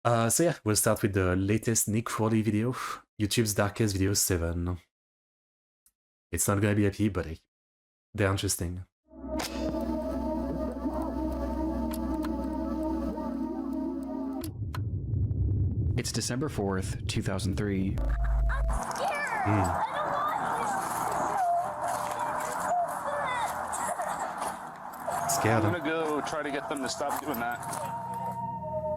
So yeah, we'll start with the latest Nick Crowley video, YouTube's Darkest Video 7. It's not gonna be happy, but hey, they're interesting. It's December 4th, 2003. Scared. I'm gonna go try to get them to stop doing that.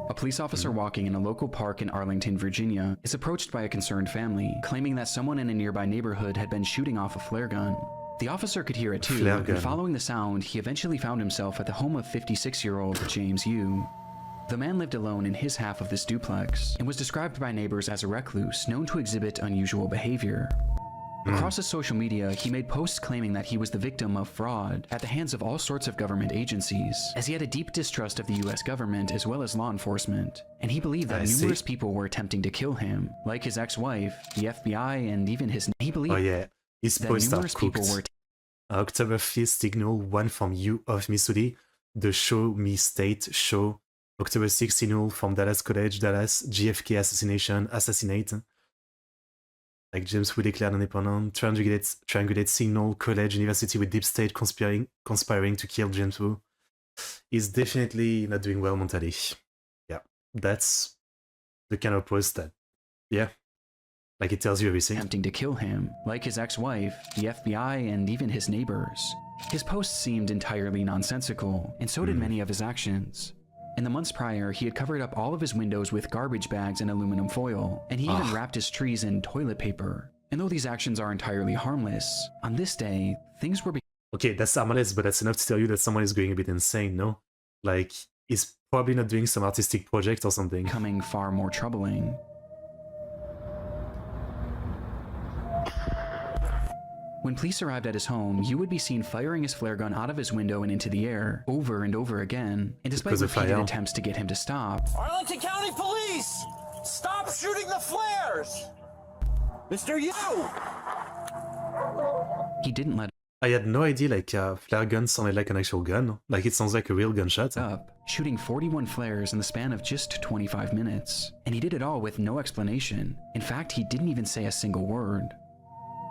A police officer walking in a local park in Arlington, Virginia, is approached by a concerned family, claiming that someone in a nearby neighborhood had been shooting off a flare gun. The officer could hear it too, and following the sound, he eventually found himself at the home of 56-year-old James Yu. The man lived alone in his half of this duplex, and was described by neighbors as a recluse known to exhibit unusual behavior. Across his social media, he made posts claiming that he was the victim of fraud at the hands of all sorts of government agencies, as he had a deep distrust of the US government as well as law enforcement, and he believed that numerous people were attempting to kill him, like his ex-wife, the FBI, and even his... He believed his posts are cooked. October 5th signal, one from U of Missouri, the Show Me State show, October 6th signal from Dallas College, Dallas, JFK assassinate. Like James Wood declared independent, triangulate signal, college, university with deep state conspiring to kill James Wu. He's definitely not doing well mentally. Yeah, that's the kind of post that, yeah, like it tells you everything. Attempting to kill him, like his ex-wife, the FBI, and even his neighbors. His posts seemed entirely nonsensical, and so did many of his actions. In the months prior, he had covered up all of his windows with garbage bags and aluminum foil, and he even wrapped his trees in toilet paper. And though these actions are entirely harmless, on this day, things were... Okay, that's harmless, but that's enough to tell you that someone is going a bit insane, no? Like, he's probably not doing some artistic project or something. ...becoming far more troubling. When police arrived at his home, you would be seen firing his flare gun out of his window and into the air, over and over again, and despite repeated attempts to get him to stop. Arlington County Police! Stop shooting the flares! Mr. Yu! He didn't let I had no idea like flare gun sounded like an actual gun. Like it sounds like a real gunshot. Up, shooting 41 flares in the span of just 25 minutes. And he did it all with no explanation. In fact, he didn't even say a single word.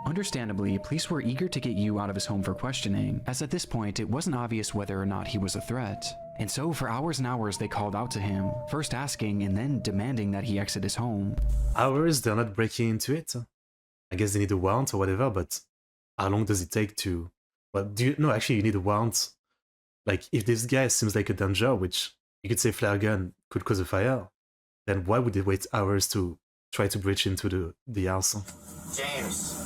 Understandably, police were eager to get Yu out of his home for questioning, as at this point it wasn't obvious whether or not he was a threat. And so for hours and hours they called out to him, first asking and then demanding that he exit his home. Hours? They're not breaking into it? I guess they need a warrant or whatever, but how long does it take to... Well, no, actually you need a warrant. Like, if this guy seems like a danger, which you could say flare gun could cause a fire, then why would they wait hours to try to breach into the house? James,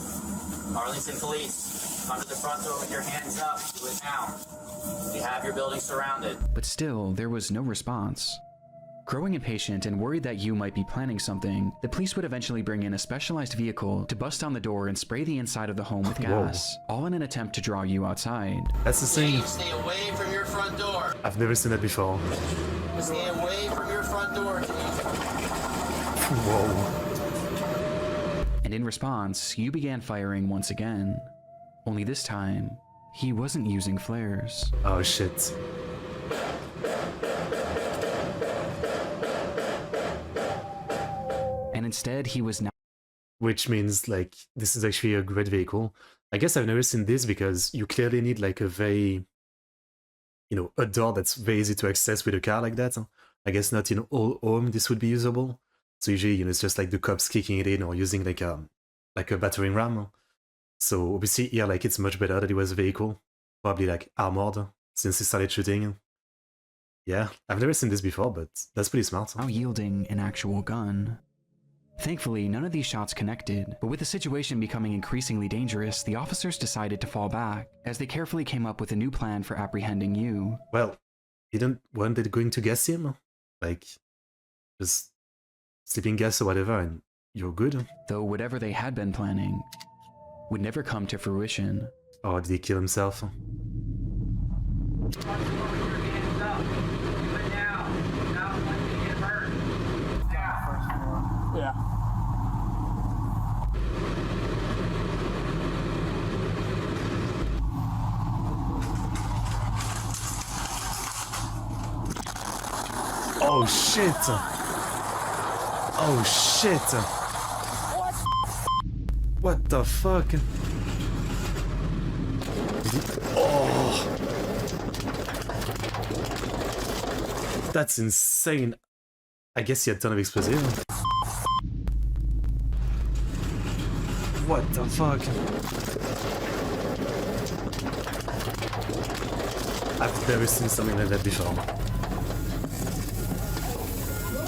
Arlington Police, come to the front door with your hands up. Do it now. We have your building surrounded. But still, there was no response. Growing impatient and worried that Yu might be planning something, the police would eventually bring in a specialized vehicle to bust down the door and spray the inside of the home with gas, all in an attempt to draw Yu outside. That's the same. James, stay away from your front door. I've never seen that before. Stay away from your front door. Whoa. And in response, Yu began firing once again. Only this time, he wasn't using flares. Oh shit. And instead, he was now... Which means, like, this is actually a great vehicle. I guess I've never seen this because you clearly need, like, a very... You know, a door that's very easy to access with a car like that. I guess not in all home this would be usable. So usually, you know, it's just like the cops kicking it in or using like a battering ram. So obviously here, like it's much better that it was a vehicle, probably like armored since he started shooting. Yeah, I've never seen this before, but that's pretty smart. Now yielding an actual gun. Thankfully, none of these shots connected, but with the situation becoming increasingly dangerous, the officers decided to fall back, as they carefully came up with a new plan for apprehending Yu. Well, weren't they going to gas him? Like, just sleeping gas or whatever, and you're good. Though whatever they had been planning would never come to fruition. Or did he kill himself? Yeah. Oh shit! Oh shit! What the fuck? Oh! That's insane. I guess he had a ton of explosive. What the fuck? I've never seen something like that before.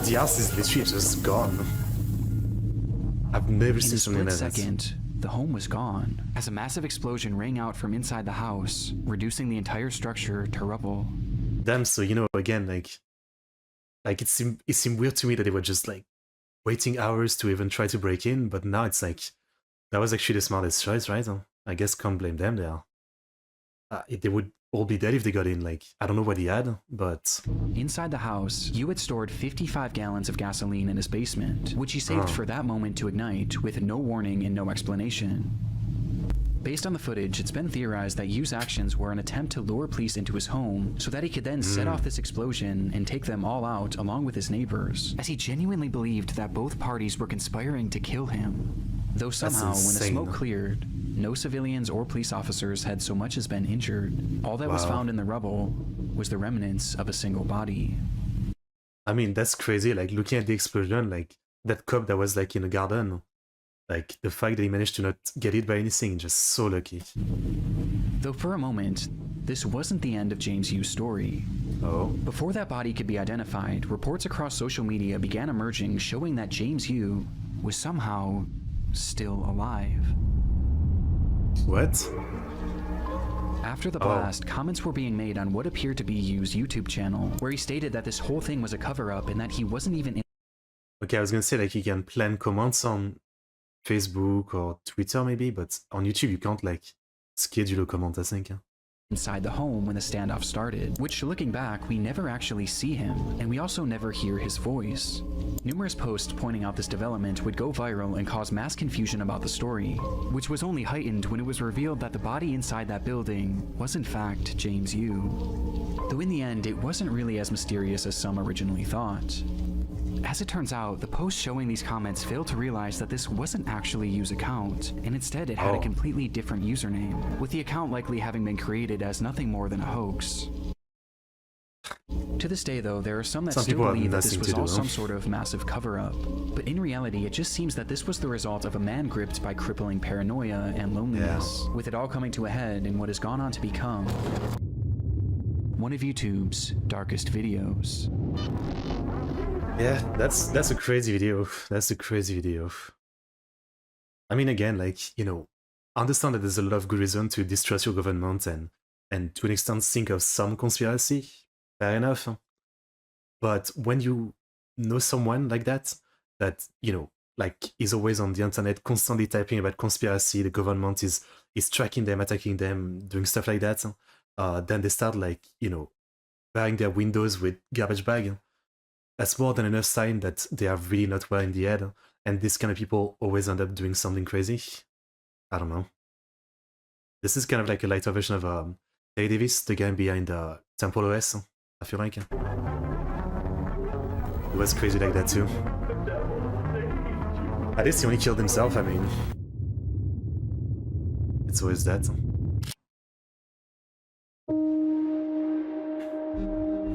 The house is literally just gone. I've never seen something like that. In a split second, the home was gone, as a massive explosion rang out from inside the house, reducing the entire structure to rubble. Damn, so you know, again, like it seemed weird to me that they were just like waiting hours to even try to break in, but now it's like that was actually the smartest choice, right? I guess can't blame them there. They would all be dead if they got in. Like, I don't know what he had, but... Inside the house, Yu had stored 55 gallons of gasoline in his basement, which he saved for that moment to ignite with no warning and no explanation. Based on the footage, it's been theorized that Yu's actions were an attempt to lure police into his home so that he could then set off this explosion and take them all out along with his neighbors, as he genuinely believed that both parties were conspiring to kill him. Though somehow, when the smoke cleared, no civilians or police officers had so much as been injured. All that was found in the rubble was the remnants of a single body. I mean, that's crazy. Like, looking at the explosion, like, that cop that was, like, in a garden, like, the fact that he managed to not get hit by anything, just so lucky. Though for a moment, this wasn't the end of James Yu's story. Oh. Before that body could be identified, reports across social media began emerging showing that James Yu was somehow still alive. What? After the blast, comments were being made on what appeared to be Yu's YouTube channel, where he stated that this whole thing was a cover-up and that he wasn't even in... Okay, I was gonna say, like, you can plan comments on Facebook or Twitter maybe, but on YouTube you can't, like, schedule a comment, I think. Inside the home when the standoff started, which, looking back, we never actually see him, and we also never hear his voice. Numerous posts pointing out this development would go viral and cause mass confusion about the story, which was only heightened when it was revealed that the body inside that building was in fact James Yu. Though in the end, it wasn't really as mysterious as some originally thought. As it turns out, the post showing these comments failed to realize that this wasn't actually Yu's account, and instead it had a completely different username, with the account likely having been created as nothing more than a hoax. To this day, though, there are some that still believe that this was all some sort of massive cover-up. But in reality, it just seems that this was the result of a man gripped by crippling paranoia and loneliness, with it all coming to a head in what has gone on to become one of YouTube's darkest videos. Yeah, that's a crazy video. That's a crazy video. I mean, again, like, you know, understand that there's a lot of good reason to distrust your government and to an extent think of some conspiracy. Fair enough. But when you know someone like that, you know, like, is always on the internet, constantly typing about conspiracy, the government is tracking them, attacking them, doing stuff like that, then they start, like, you know, burying their windows with garbage bag. That's more than enough sign that they are really not well in the head, and these kind of people always end up doing something crazy. I don't know. This is kind of like a lighter version of Terry Davis, the guy behind Temple OS, I feel like. It was crazy like that too. At least he only killed himself, I mean. It's always that.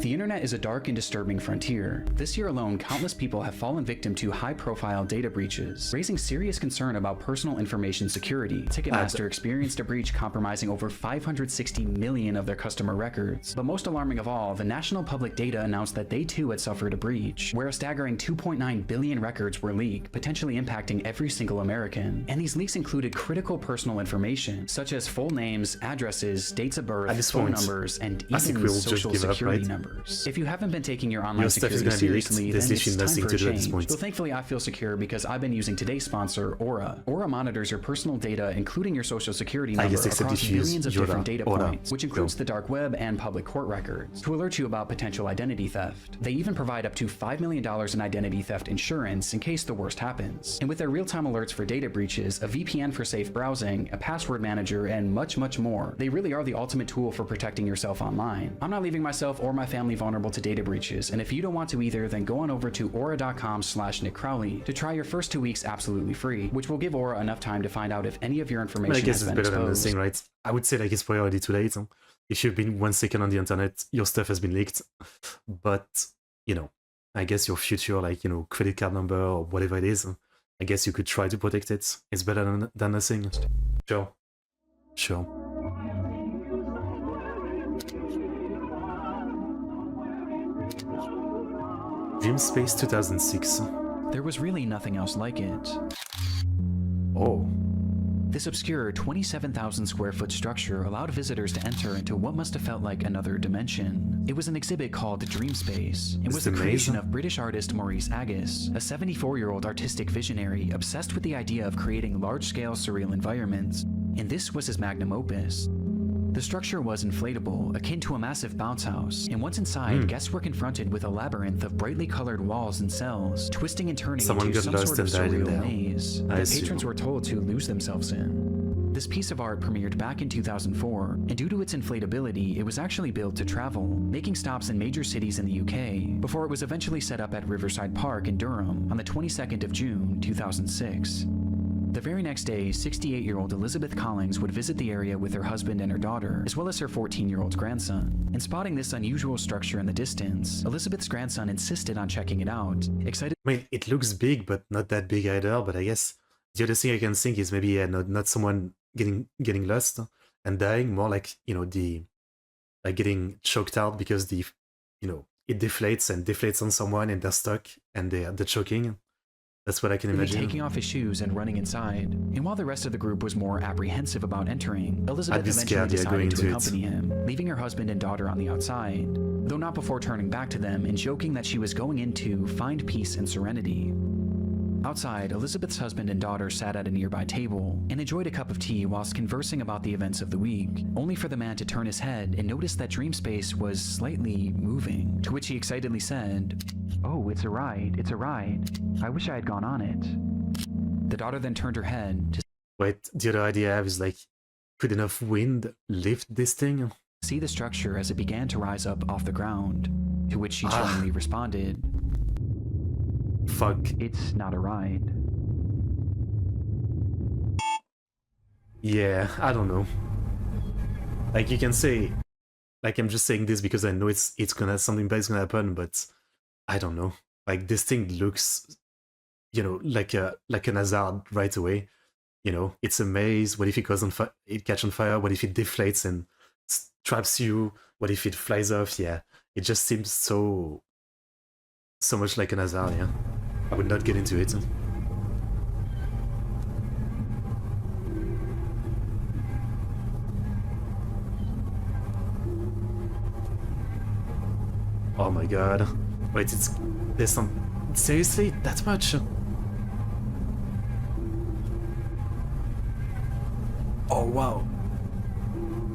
The internet is a dark and disturbing frontier. This year alone, countless people have fallen victim to high-profile data breaches, raising serious concern about personal information security. Ticketmaster experienced a breach compromising over 560 million of their customer records. But most alarming of all, the National Public Data announced that they too had suffered a breach, where a staggering 2.9 billion records were leaked, potentially impacting every single American. And these leaks included critical personal information, such as full names, addresses, dates of birth, phone numbers, and even social security numbers. If you haven't been taking your online security seriously, then it's time for a change. Well, thankfully, I feel secure because I've been using today's sponsor, Aura. Aura monitors your personal data, including your social security number, across billions of different data points, which includes the dark web and public court records, to alert you about potential identity theft. They even provide up to $5 million in identity theft insurance in case the worst happens. And with their real-time alerts for data breaches, a VPN for safe browsing, a password manager, and much, much more, they really are the ultimate tool for protecting yourself online. I'm not leaving myself or my family family vulnerable to data breaches, and if you don't want to either, then go on over to aura.com/nickcrowley to try your first 2 weeks absolutely free, which will give Aura enough time to find out if any of your information I guess has it's been better than exposed. nothing, right? I would say like it's probably already too late. If you've been 1 second on the internet, your stuff has been leaked. But, you know, I guess your future, like, you know, credit card number or whatever it is, I guess you could try to protect it. It's better than nothing. Sure. Sure. Dream Space 2006. There was really nothing else like it. Oh. This obscure 27,000 square foot structure allowed visitors to enter into what must have felt like another dimension. It was an exhibit called Dream Space. It was the creation of British artist Maurice Agus, a 74-year-old artistic visionary obsessed with the idea of creating large-scale surreal environments, and this was his magnum opus. The structure was inflatable, akin to a massive bounce house, and once inside, guests were confronted with a labyrinth of brightly colored walls and cells, twisting and turning into some sort of surreal maze that patrons were told to lose themselves in. This piece of art premiered back in 2004, and due to its inflatability, it was actually built to travel, making stops in major cities in the UK, before it was eventually set up at Riverside Park in Durham on the 22nd of June, 2006. The very next day, 68-year-old Elizabeth Collins would visit the area with her husband and her daughter, as well as her 14-year-old grandson. And spotting this unusual structure in the distance, Elizabeth's grandson insisted on checking it out, excited— I mean, it looks big, but not that big either. But I guess the other thing I can think is maybe not someone getting lost and dying, more like, you know, like getting choked out because it deflates on someone and they're stuck and they're choking. That's what I can imagine. Taking off his shoes and running inside. And while the rest of the group was more apprehensive about entering, Elizabeth eventually decided to accompany him, leaving her husband and daughter on the outside, though not before turning back to them and joking that she was going in to find peace and serenity. Outside, Elizabeth's husband and daughter sat at a nearby table and enjoyed a cup of tea whilst conversing about the events of the week, only for the man to turn his head and notice that Dream Space was slightly moving, to which he excitedly said, "Oh, it's a ride, it's a ride. I wish I had gone on it." The daughter then turned her head to— Wait, the other idea I have is like, could enough wind lift this thing? See the structure as it began to rise up off the ground, to which she chillingly responded, Fuck. "It's not a ride." Yeah, I don't know. Like, you can say, like, I'm just saying this because I know something bad's gonna happen, but I don't know. Like, this thing looks, you know, like an hazard right away. You know, it's a maze. What if it goes on fire? It catches on fire. What if it deflates and traps you? What if it flies off? Yeah, it just seems so much like an hazard. Yeah, I would not get into it. Oh my god. Wait, there's some... Seriously? That much? Oh wow.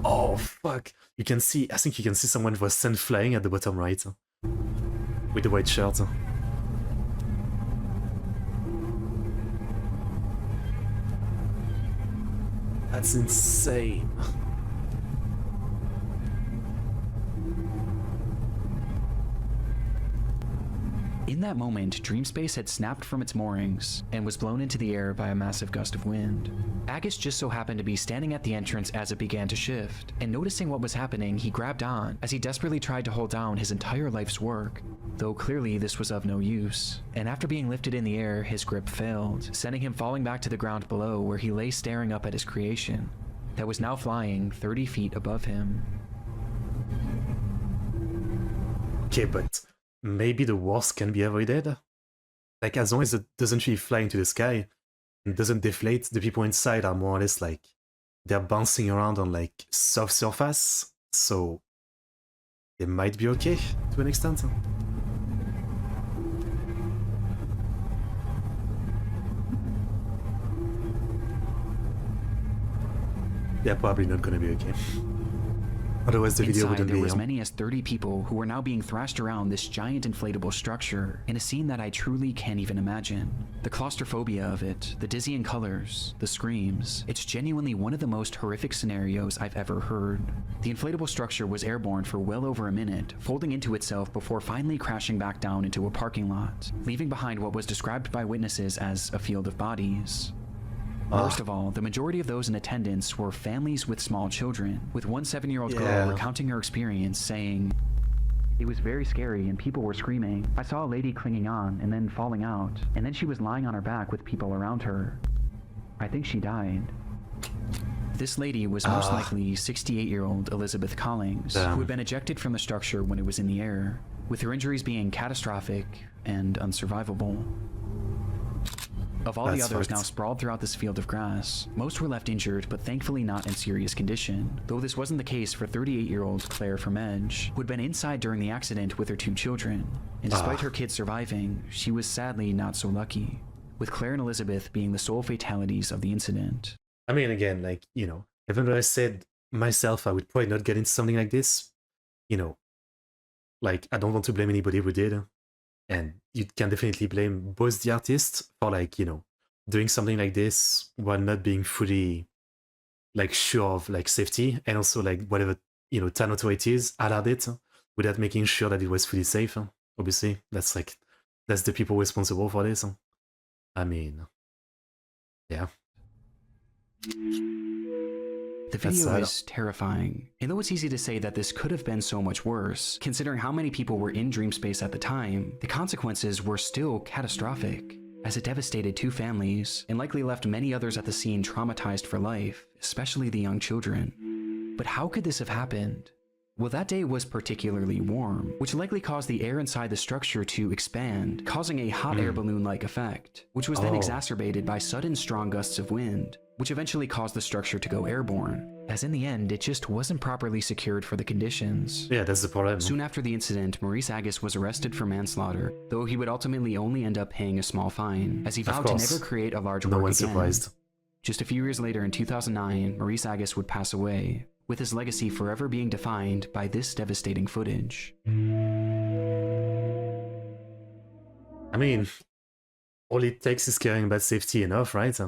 Oh fuck. You can see, I think you can see someone was sent flying at the bottom right. With the white shirt. That's insane. In that moment, Dream Space had snapped from its moorings and was blown into the air by a massive gust of wind. Agus just so happened to be standing at the entrance as it began to shift, and noticing what was happening, he grabbed on as he desperately tried to hold down his entire life's work, though clearly this was of no use. And after being lifted in the air, his grip failed, sending him falling back to the ground below, where he lay staring up at his creation that was now flying 30 feet above him. Okay, but maybe the worst can be avoided? Like, as long as it doesn't really fly into the sky and doesn't deflate, the people inside are more or less like, they're bouncing around on like soft surface, so they might be okay to an extent. They're probably not gonna be okay. Otherwise the video Inside, wouldn't there be. was many as 30 people who were now being thrashed around this giant inflatable structure in a scene that I truly can't even imagine. The claustrophobia of it, the dizzying colors, the screams, it's genuinely one of the most horrific scenarios I've ever heard. The inflatable structure was airborne for well over a minute, folding into itself before finally crashing back down into a parking lot, leaving behind what was described by witnesses as a field of bodies. Worst of all, the majority of those in attendance were families with small children, with one 7-year-old girl recounting her experience, saying, "It was very scary and people were screaming. I saw a lady clinging on and then falling out, and then she was lying on her back with people around her. I think she died." This lady was most likely 68-year-old Elizabeth Collings, who had been ejected from the structure when it was in the air, with her injuries being catastrophic and unsurvivable. Of all the others now sprawled throughout this field of grass, most were left injured but thankfully not in serious condition, though this wasn't the case for 38-year-old Claire Fromage, who had been inside during the accident with her 2 children, and despite her kids surviving, she was sadly not so lucky, with Claire and Elizabeth being the sole fatalities of the incident. I mean, again, like, you know, even though I said myself I would probably not get into something like this, you know, like, I don't want to blame anybody who did. And you can definitely blame both the artist for, like, you know, doing something like this while not being fully, like, sure of, like, safety, and also, like, whatever, you know, town authorities allowed it without making sure that it was fully safe. Obviously, that's the people responsible for this. I mean, yeah. The video is terrifying, and though it's easy to say that this could have been so much worse, considering how many people were in Dreamspace at the time, the consequences were still catastrophic, as it devastated 2 families, and likely left many others at the scene traumatized for life, especially the young children. But how could this have happened? Well, that day was particularly warm, which likely caused the air inside the structure to expand, causing a hot air balloon-like effect, which was then exacerbated by sudden strong gusts of wind, which eventually caused the structure to go airborne, as in the end, it just wasn't properly secured for the conditions. Yeah, that's the problem. Soon after the incident, Maurice Agus was arrested for manslaughter, though he would ultimately only end up paying a small fine, as he vowed to never create a large work again. Surprised. Just a few years later in 2009, Maurice Agus would pass away, with his legacy forever being defined by this devastating footage. I mean, all it takes is caring about safety enough, right?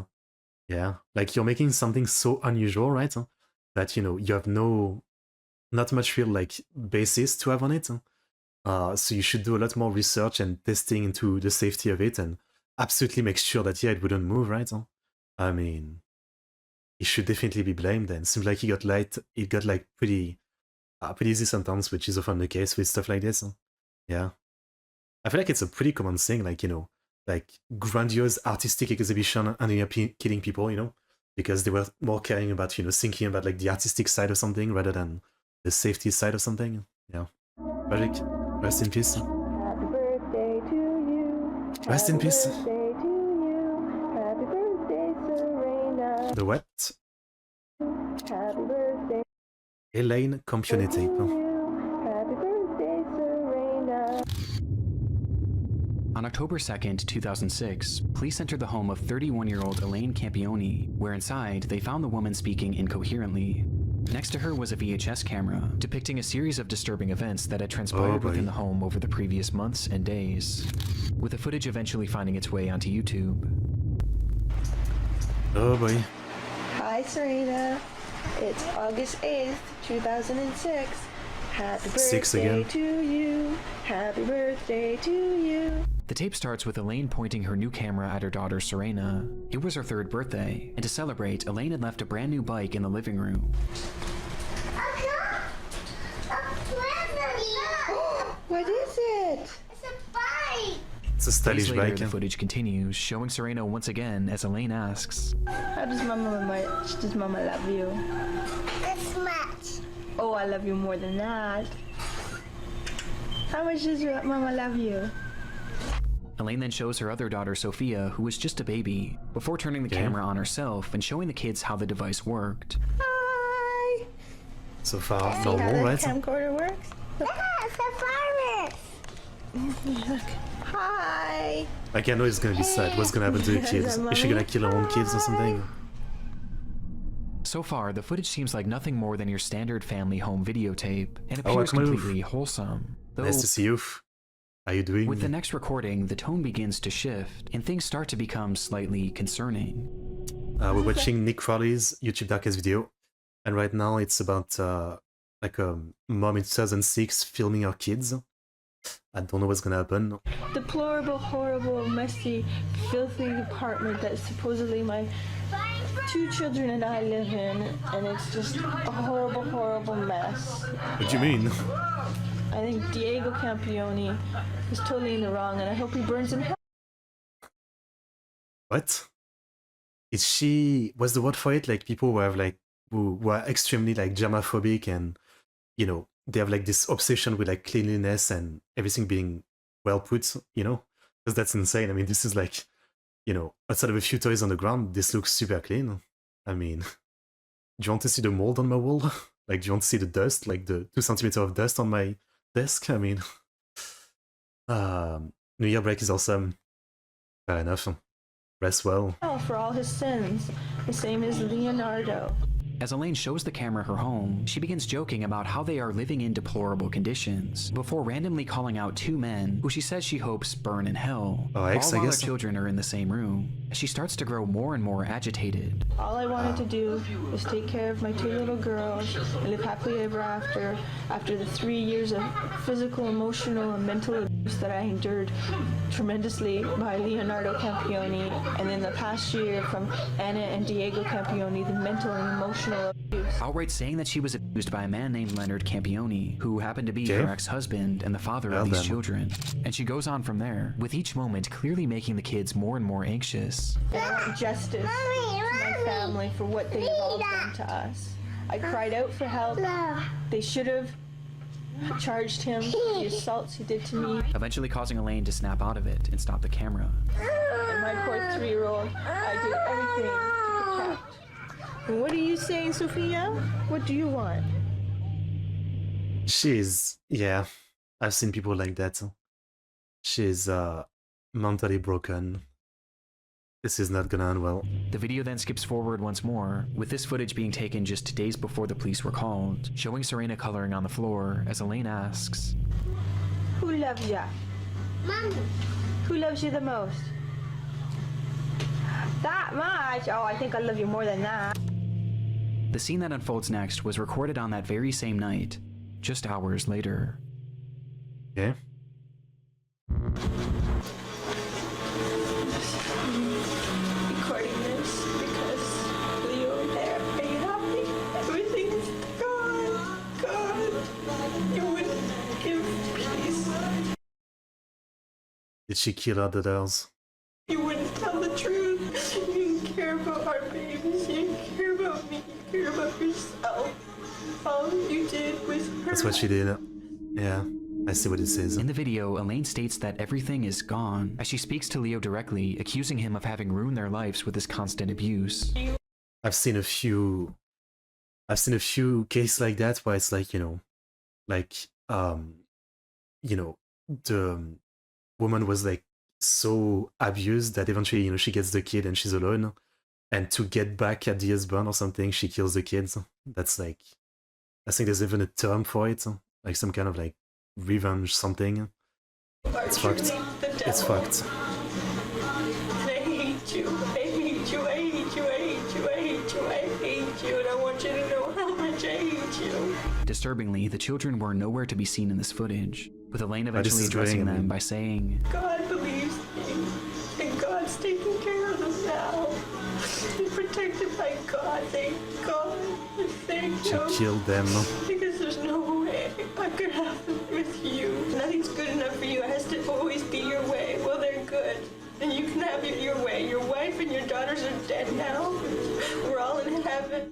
Yeah, like, you're making something so unusual, right? That, you know, you have not much real, like, basis to have on it. So you should do a lot more research and testing into the safety of it, and absolutely make sure that, yeah, it wouldn't move, right? I mean, he should definitely be blamed, and seems like he got like pretty easy sentence, which is often the case with stuff like this. Yeah, I feel like it's a pretty common thing, like, you know, like, grandiose artistic exhibition ending up killing people, you know, because they were more caring about, you know, thinking about, like, the artistic side of something rather than the safety side of something. Yeah, tragic. Rest in peace. Happy birthday to you. Rest in peace. Happy birthday to you. Happy birthday, Serena. The what? Happy birthday Elaine Campione to tape. you. Happy birthday, Serena. On October 2nd, 2006, police entered the home of 31-year-old Elaine Campione, where inside they found the woman speaking incoherently. Next to her was a VHS camera, depicting a series of disturbing events that had transpired within the home over the previous months and days, with the footage eventually finding its way onto YouTube. Oh boy. Hi, Serena. It's August 8th, 2006. Happy birthday to you. Happy birthday to you. The tape starts with Elaine pointing her new camera at her daughter Serena. It was her 3rd birthday, and to celebrate, Elaine had left a brand new bike in the living room. What is it? It's a bike! It's a stylish Later, bike. the footage continues, showing Serena once again as Elaine asks, How does Mama love you? This much. Oh, I love you more than that. How much does your Mama love you? Elaine then shows her other daughter Sophia, who was just a baby, before turning the camera on herself and showing the kids how the device worked. Hi! So far, See how normal, the right? camcorder works? Yeah, it's a virus. Look. Hi! Like, I know it's gonna be sad. What's gonna happen to the kids? Is she gonna kill her own kids or something? So far, the footage seems like nothing more than your standard family home videotape, and Oh, appears Akmaloof. completely wholesome. Though, Nice to see you. How you doing? with the next recording, the tone begins to shift, and things start to become slightly concerning. We're watching Nick Crowley's YouTube Darkest video, and right now it's about like a mom in 2006 filming her kids. I don't know what's gonna happen. Deplorable, horrible, messy, filthy apartment that supposedly my 2 children and I live in, and it's just a horrible, horrible mess. What do you mean? I think Diego Campione is totally in the wrong, and I hope he burns in hell. What? Is she? What's the word for it? Like people who have like who are extremely like germaphobic, and you know they have like this obsession with like cleanliness and everything being well put. You know, because that's insane. I mean, this is like, you know, outside of a few toys on the ground, this looks super clean. I mean, do you want to see the mold on my wall? Like, do you want to see the dust? Like the 2 centimeters of dust on my desk? I mean, New Year break is awesome. Fair enough. Rest well. For all his sins, the same as Leonardo. As Elaine shows the camera her home, she begins joking about how they are living in deplorable conditions, before randomly calling out 2 men who she says she hopes burn in hell, Oh, all X, I while her guess. children are in the same room. As she starts to grow more and more agitated. All I wanted to do was take care of my 2 little girls and live happily ever after the 3 years of physical, emotional, and mental abuse that I endured tremendously by Leonardo Campione, and in the past year from Anna and Diego Campione, the mental and emotional abuse. Outright saying that she was abused by a man named Leonard Campione, who happened to be Okay. her ex-husband and the father Well of these then. children. And she goes on from there, with each moment clearly making the kids more and more anxious. And I want justice to my family for what they have all done to us. I cried out for help. They should have charged him for the assaults he did to me. Eventually causing Elaine to snap out of it and stop the camera. And my poor 3-year-old, I did everything to protect. And what are you saying, Sophia? What do you want? She's, yeah, I've seen people like that. She's mentally broken. This is not gonna end well. The video then skips forward once more, with this footage being taken just days before the police were called, showing Serena coloring on the floor as Elaine asks, Who loves ya? Mommy. Who loves you the most? That much? Oh, I think I love you more than that. The scene that unfolds next was recorded on that very same night, just hours later. Okay. Recording this because Leo and there. Are you happy? Everything's gone. Gone. You wouldn't give peace. Did she kill other dolls? You wouldn't tell the truth. You didn't care about our babies. You didn't care about me. You cared about yourself. All you did was hurt. That's what she did. Yeah, I see what it says. In the video, Elaine states that everything is gone, as she speaks to Leo directly, accusing him of having ruined their lives with his constant abuse. I've seen a few cases like that where it's like, you know, like you know, the woman was like so abused that eventually, you know, she gets the kid and she's alone, and to get back at the husband or something, she kills the kids. That's like, I think there's even a term for it, like some kind of like revenge something. It's fucked. It's fucked. I hate you. I hate you. I hate you. I hate you. I hate you. I hate you. And I want you to know how much I hate you. Disturbingly, the children were nowhere to be seen in this footage, with Elaine this eventually is addressing great. them by saying, God believes me. And God's taking care of them now. They're protected by God. Thank God. Thank She you. killed them. Because there's no way I could have them with you. Nothing's good enough for you. It has to always be your way. Well, they're good. And you can have it your way. Your wife and your daughters are dead now. We're all in heaven.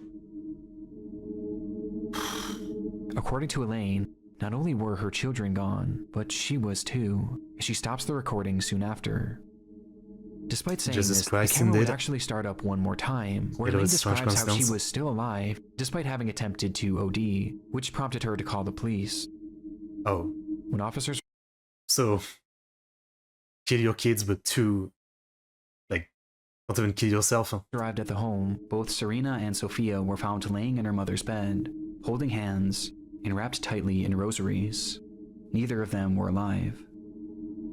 according to Elaine, not only were her children gone, but she was too, as she stops the recording soon after. Despite saying Jesus this, Christ, the camera would indeed. actually start up one more time, where It Elaine was strange describes how she coincidence. was still alive, despite having attempted to OD, which prompted her to call the police. Oh, When officers so kill your kids, but to like Don't even kill yourself. Arrived at the home, both Serena and Sophia were found laying in her mother's bed, holding hands and wrapped tightly in rosaries. Neither of them were alive.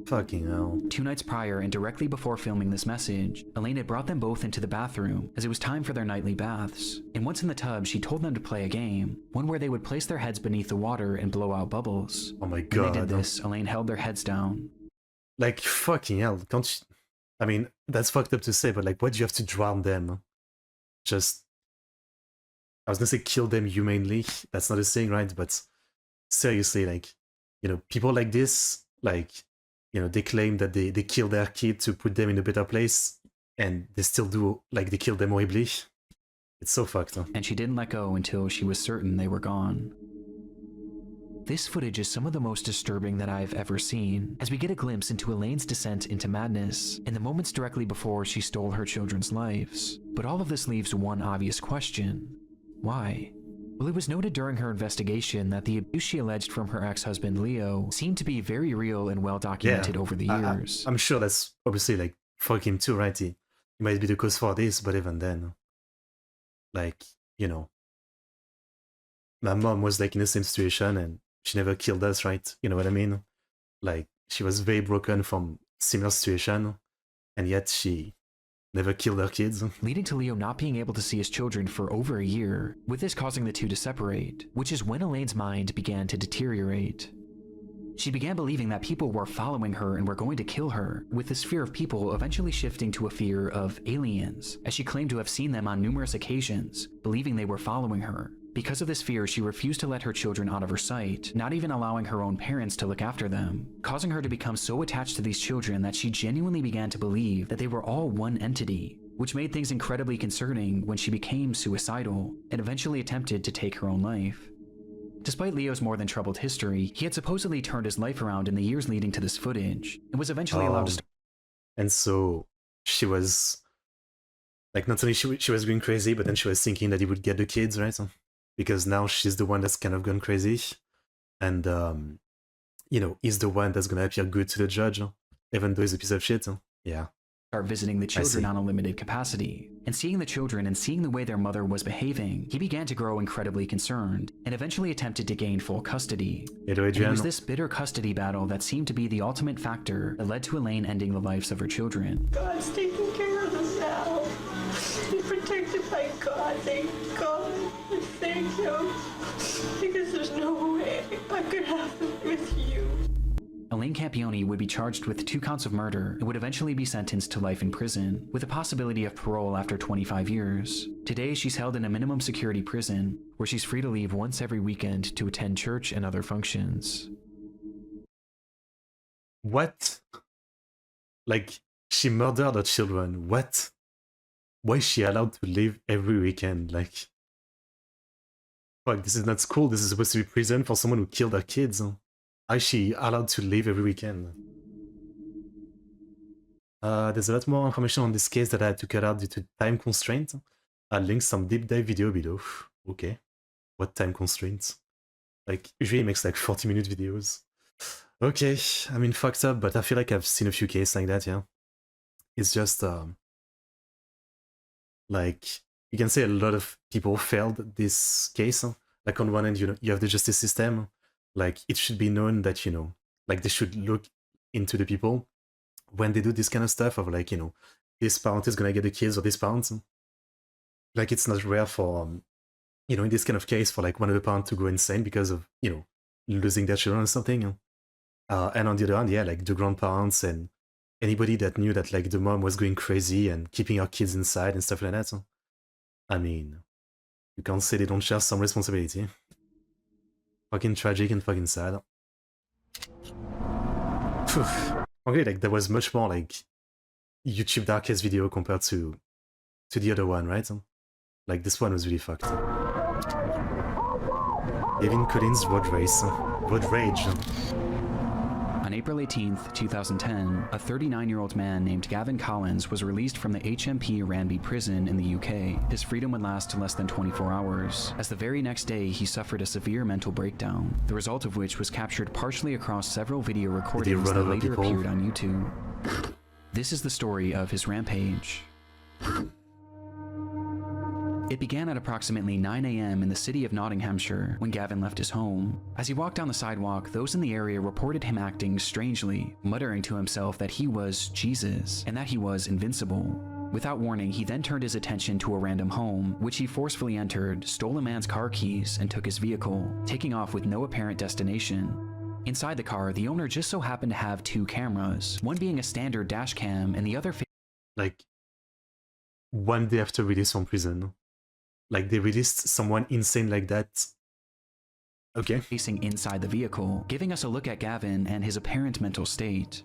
Fucking hell. 2 nights prior and directly before filming this message, Elaine had brought them both into the bathroom as it was time for their nightly baths. And once in the tub, she told them to play a game, one where they would place their heads beneath the water and blow out bubbles. Oh my god. When they did this, Elaine held their heads down. Like, fucking hell. Can't you... I mean, that's fucked up to say, but like, why do you have to drown them? Just... I was gonna say kill them humanely. That's not a saying, right? But seriously, like, you know, people like this, like, you know, they claim that they kill their kid to put them in a better place, and they still do, like, they kill them horribly. It's so fucked. And she didn't let go until she was certain they were gone. This footage is some of the most disturbing that I've ever seen, as we get a glimpse into Elaine's descent into madness in the moments directly before she stole her children's lives. But all of this leaves one obvious question. Why? Well, it was noted during her investigation that the abuse she alleged from her ex-husband Leo seemed to be very real and well documented over the years. I'm sure that's obviously, like, fuck him too, right? He might be the cause for this, but even then, like, you know, my mom was like in the same situation and she never killed us, right? You know what I mean? Like, she was very broken from similar situation, and yet she never killed her kids. Leading to Leo not being able to see his children for over a year, with this causing the two to separate, which is when Elaine's mind began to deteriorate. She began believing that people were following her and were going to kill her, with this fear of people eventually shifting to a fear of aliens, as she claimed to have seen them on numerous occasions, believing they were following her. Because of this fear, she refused to let her children out of her sight, not even allowing her own parents to look after them, causing her to become so attached to these children that she genuinely began to believe that they were all one entity, which made things incredibly concerning when she became suicidal and eventually attempted to take her own life. Despite Leo's more than troubled history, he had supposedly turned his life around in the years leading to this footage, and was eventually allowed to start. And so she was, like, not only she was going crazy, but then she was thinking that he would get the kids, right? Because now she's the one that's kind of gone crazy, and you know, he's the one that's gonna appear good to the judge, even though he's a piece of shit. Yeah. Start visiting the children on a limited capacity, and seeing the children and seeing the way their mother was behaving, he began to grow incredibly concerned, and eventually attempted to gain full custody. And it was this bitter custody battle that seemed to be the ultimate factor that led to Elaine ending the lives of her children. God's taking care of us now. He's protected by God, thank God. Thank Him. Because there's no way I could have it with you. Elaine Campione would be charged with 2 counts of murder and would eventually be sentenced to life in prison, with a possibility of parole after 25 years. Today, she's held in a minimum security prison, where she's free to leave once every weekend to attend church and other functions. What? Like, she murdered her children. What? Why is she allowed to leave every weekend? Like, fuck, this is not school. This is supposed to be prison for someone who killed her kids. How is she allowed to leave every weekend? There's a lot more information on this case that I had to cut out due to time constraint. I'll link some deep dive video below. Okay. What time constraints? Like, usually it makes like 40-minute videos. Okay, I mean, fucked up, but I feel like I've seen a few cases like that, yeah. It's just, like, you can say a lot of people failed this case. Like, on one end, you know, you have the justice system. Like, it should be known that, you know, like, they should look into the people when they do this kind of stuff of, like, you know, this parent is gonna get the kids or this parent. Like, it's not rare for, you know, in this kind of case, for, like, one of the parents to go insane because of, you know, losing their children or something. And on the other hand, yeah, like, the grandparents and anybody that knew that, like, the mom was going crazy and keeping her kids inside and stuff like that. I mean, you can't say they don't share some responsibility. Fucking tragic and fucking sad. Okay, like, there was much more, like, YouTube darkest video compared to the other one, right? Like, this one was really fucked. Gavin Collins' road race. Road rage. On April 18th, 2010, a 39-year-old man named Gavin Collins was released from the HMP Ranby prison in the UK. His freedom would last less than 24 hours, as the very next day he suffered a severe mental breakdown, the result of which was captured partially across several video recordings that later appeared on YouTube. This is the story of his rampage. It began at approximately 9 a.m. in the city of Nottinghamshire when Gavin left his home. As he walked down the sidewalk, those in the area reported him acting strangely, muttering to himself that he was Jesus and that he was invincible. Without warning, he then turned his attention to a random home, which he forcefully entered, stole a man's car keys, and took his vehicle, taking off with no apparent destination. Inside the car, the owner just so happened to have 2 cameras, one being a standard dash cam and the other like 1 day after release from prison. Like they released someone insane like that. Okay. facing inside the vehicle, giving us a look at Gavin and his apparent mental state.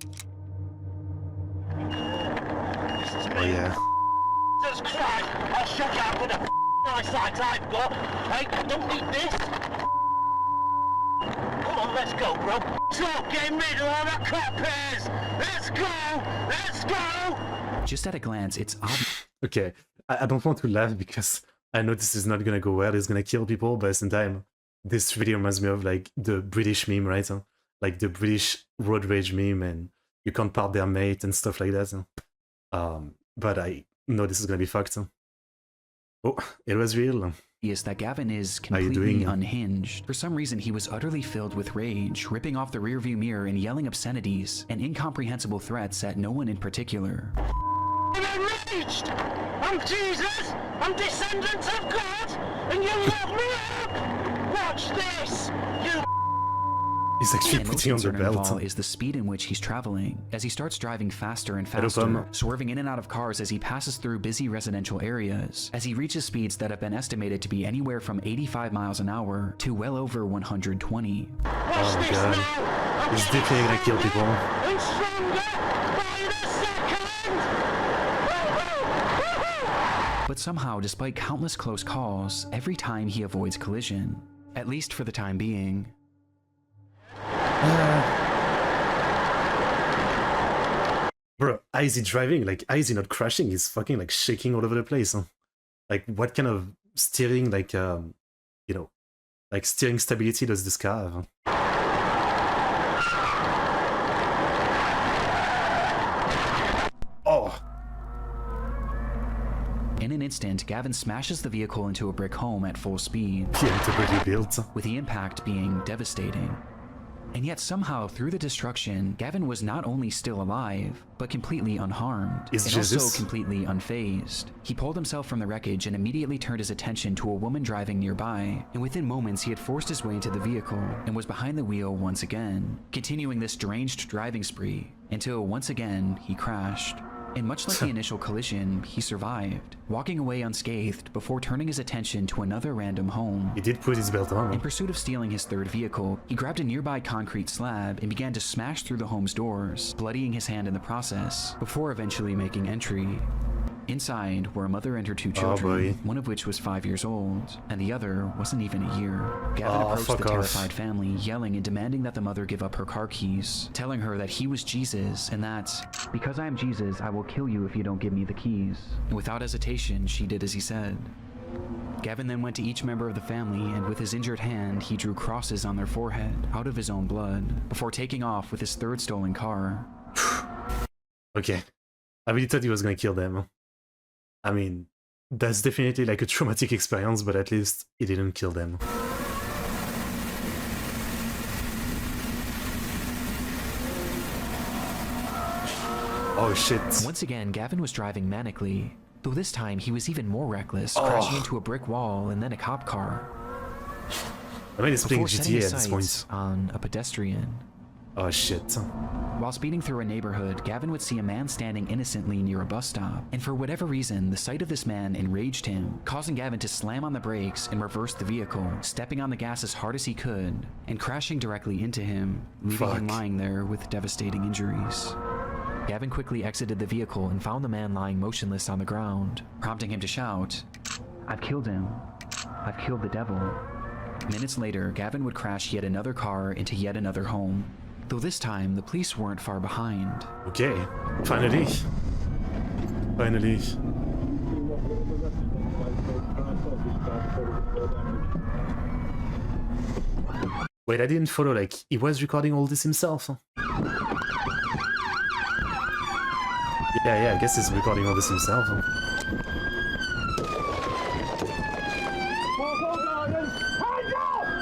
Oh yeah. Jesus Christ! I'll shut you up with a eyesight I've got. Hey, don't need this. Come on, let's go, bro. Stop getting rid of all the crap pairs. Let's go! Let's go! Just at a glance, it's obvious. Okay. I don't want to laugh because I know this is not gonna go well. It's gonna kill people, but at the same time, this really reminds me of like the British meme, right? Like the British road rage meme, and you can't part their mate and stuff like that. But I know this is gonna be fucked. Oh, it was real. Is that Gavin is How you completely doing? unhinged. For some reason, he was utterly filled with rage, ripping off the rearview mirror and yelling obscenities and incomprehensible threats at no one in particular. I'm enraged! I'm Jesus! I'm descendant of God! And you lock me up! Watch this! You He's actually And most putting on the concerning of all belt. is the speed in which he's traveling, as he starts driving faster and Hello, faster, Tom. swerving in and out of cars as he passes through busy residential areas, as he reaches speeds that have been estimated to be anywhere from 85 miles an hour to well over 120. watch Oh my this god. now! He's definitely gonna kill people. And stronger by the second! Woo-hoo! But somehow, despite countless close calls, every time he avoids collision, at least for the time being. Bro, how is he driving? Like, how is he not crashing? He's fucking like shaking all over the place. Like, what kind of steering, like, you know, like steering stability does this car have? Oh, In an instant, Gavin smashes the vehicle into a brick home at full speed, BMW built. with the impact being devastating. And yet somehow, through the destruction, Gavin was not only still alive, but completely unharmed, Is and Jesus? also completely unfazed. He pulled himself from the wreckage and immediately turned his attention to a woman driving nearby, and within moments he had forced his way into the vehicle and was behind the wheel once again, continuing this deranged driving spree, until once again he crashed. And much like the initial collision, he survived, walking away unscathed before turning his attention to another random home. He did put his belt In on. pursuit of stealing his third vehicle, he grabbed a nearby concrete slab and began to smash through the home's doors, bloodying his hand in the process, before eventually making entry. Inside were a mother and her 2 children, boy. one of which was 5 years old, and the other wasn't even a year. Gavin Oh, approached fuck the off. terrified family, yelling and demanding that the mother give up her car keys, telling her that he was Jesus and that, "Because I am Jesus, I will kill you if you don't give me the keys." And without hesitation, she did as he said. Gavin then went to each member of the family, and with his injured hand, he drew crosses on their forehead, out of his own blood, before taking off with his third stolen car. Okay. I really thought he was gonna kill them. I mean, that's definitely like a traumatic experience, but at least he didn't kill them. Oh shit. Once again, Gavin was driving manically, though this time he was even more reckless, Oh. crashing into a brick wall and then a cop car, I mean, he's playing before setting GTA his at this sights point. on a pedestrian. Oh shit. While speeding through a neighborhood, Gavin would see a man standing innocently near a bus stop, and for whatever reason, the sight of this man enraged him, causing Gavin to slam on the brakes and reverse the vehicle, stepping on the gas as hard as he could, and crashing directly into him, leaving him Fuck. lying there with devastating injuries. Gavin quickly exited the vehicle and found the man lying motionless on the ground, prompting him to shout, "I've killed him. I've killed the devil." Minutes later, Gavin would crash yet another car into yet another home, though this time the police weren't far behind. Okay. Finally. Finally. Wait, I didn't follow, like, he was recording all this himself. Yeah, I guess he's recording all this himself. Huh?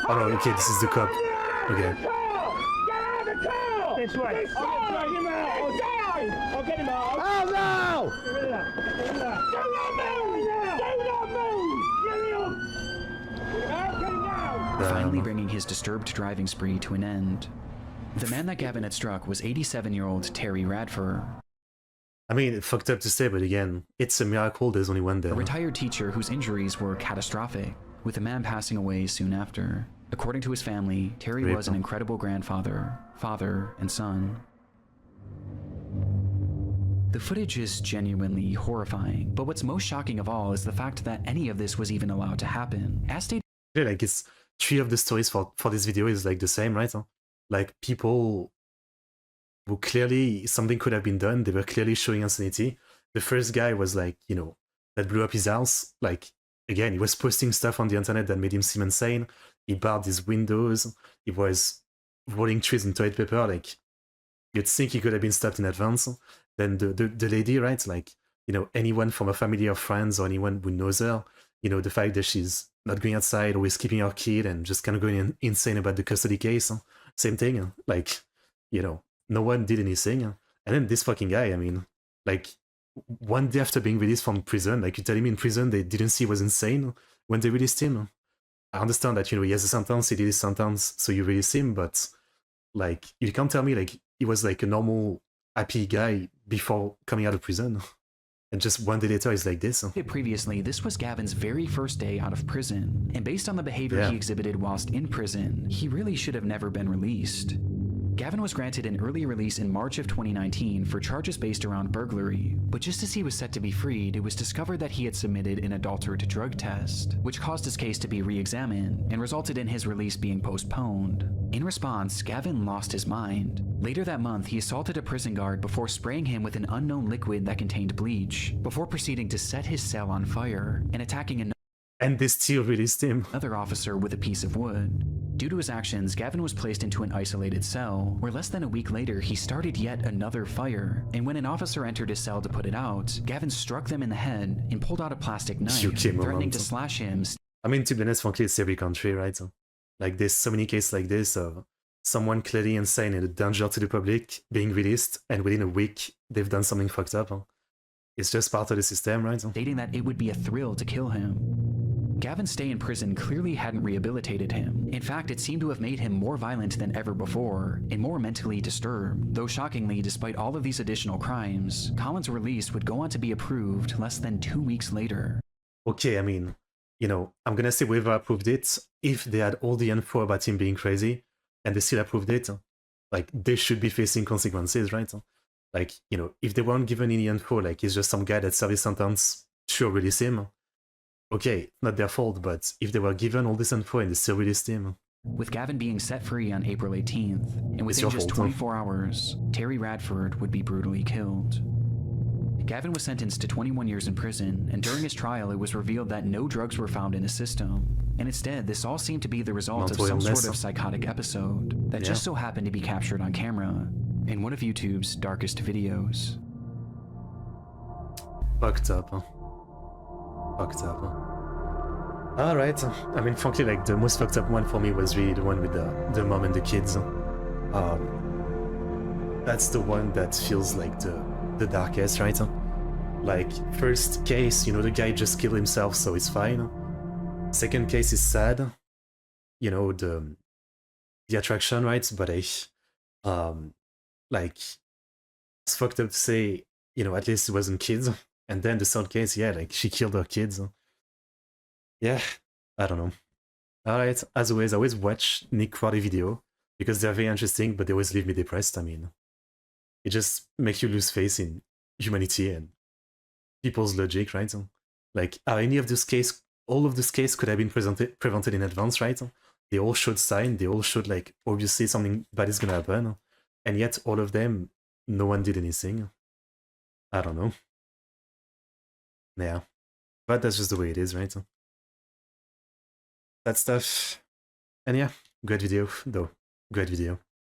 Oh no, okay, this is the cop. Okay. This way. I'll get him out. I'll get him out. Oh no! Do not move! Finally bringing his disturbed driving spree to an end. The man that Gavin had struck was 87-year-old Terry Radford. I mean, it's fucked up to say, but again, it's a miracle there's only one there. A retired teacher whose injuries were catastrophic, with the man passing away soon after. According to his family, Terry was an incredible grandfather, father, and son. The footage is genuinely horrifying, but what's most shocking of all is the fact that any of this was even allowed to happen. As stated, like, it's 3 of the stories for this video is like the same, right? Like, people who clearly something could have been done, they were clearly showing insanity. The first guy was like, you know, that blew up his house. Like, again, he was posting stuff on the internet that made him seem insane. He barred his windows. He was rolling trees in toilet paper. Like, you'd think he could have been stopped in advance. Then the lady, right? Like, you know, anyone from her family or friends or anyone who knows her, you know, the fact that she's not going outside, always keeping her kid and just kind of going insane about the custody case. Same thing. Like, you know, no one did anything. And then this fucking guy, I mean, like, one day after being released from prison, like, you tell him in prison they didn't see he was insane when they released him. I understand that, you know, he has a sentence, he did his sentence, so you release him, but, like, you can't tell me, like, he was, like, a normal, happy guy before coming out of prison. And just one day later, he's like this. Previously, this was Gavin's very first day out of prison, and based on the behavior he exhibited whilst in prison, he really should have never been released. Gavin was granted an early release in March of 2019 for charges based around burglary, but just as he was set to be freed, it was discovered that he had submitted an adulterate drug test, which caused his case to be re-examined and resulted in his release being postponed. In response, Gavin lost his mind. Later that month, he assaulted a prison guard before spraying him with an unknown liquid that contained bleach, before proceeding to set his cell on fire and attacking and they still released him. Another officer with a piece of wood. Due to his actions, Gavin was placed into an isolated cell, where less than a week later he started yet another fire, and when an officer entered his cell to put it out, Gavin struck them in the head and pulled out a plastic knife, threatening to slash him. I mean, to be honest, frankly, it's every country, right? Like, there's so many cases like this of someone clearly insane and a danger to the public being released, and within a week, they've done something fucked up. It's just part of the system, right? Stating that it would be a thrill to kill him. Gavin's stay in prison clearly hadn't rehabilitated him. In fact, it seemed to have made him more violent than ever before, and more mentally disturbed. Though shockingly, despite all of these additional crimes, Colin's release would go on to be approved less than 2 weeks later. Okay, I mean, you know, I'm gonna say whoever approved it, if they had all the info about him being crazy, and they still approved it, like, they should be facing consequences, right? Like, you know, if they weren't given any info, like, he's just some guy that served his sentence, sure, release him. Okay, not their fault, but if they were given all this info and they still released him. With Gavin being set free on April 18th, and within just 24 hours, Terry Radford would be brutally killed. Gavin was sentenced to 21 years in prison, and during his trial it was revealed that no drugs were found in his system, and instead this all seemed to be the result of some sort of psychotic episode that just so happened to be captured on camera in one of YouTube's darkest videos. Fucked up, huh? Fucked up. Alright, I mean, frankly, like, the most fucked up one for me was really the one with the mom and the kids. That's the one that feels like the darkest, right? Like, first case, you know, the guy just killed himself, so it's fine. Second case is sad. You know, the attraction, right? But like, it's fucked up to say, you know, at least it wasn't kids. And then the third case, yeah, like, she killed her kids. Yeah, I don't know. Alright, as always, I always watch Nick Crowley video because they're very interesting, but they always leave me depressed. I mean, it just makes you lose faith in humanity and people's logic, right? Like, are any of those cases, all of those cases could have been prevented in advance, right? They all showed signs, they all showed, like, obviously something bad is gonna happen, and yet all of them, no one did anything. I don't know. Yeah, but that's just the way it is, right? That stuff. And yeah, great video, though. Great video.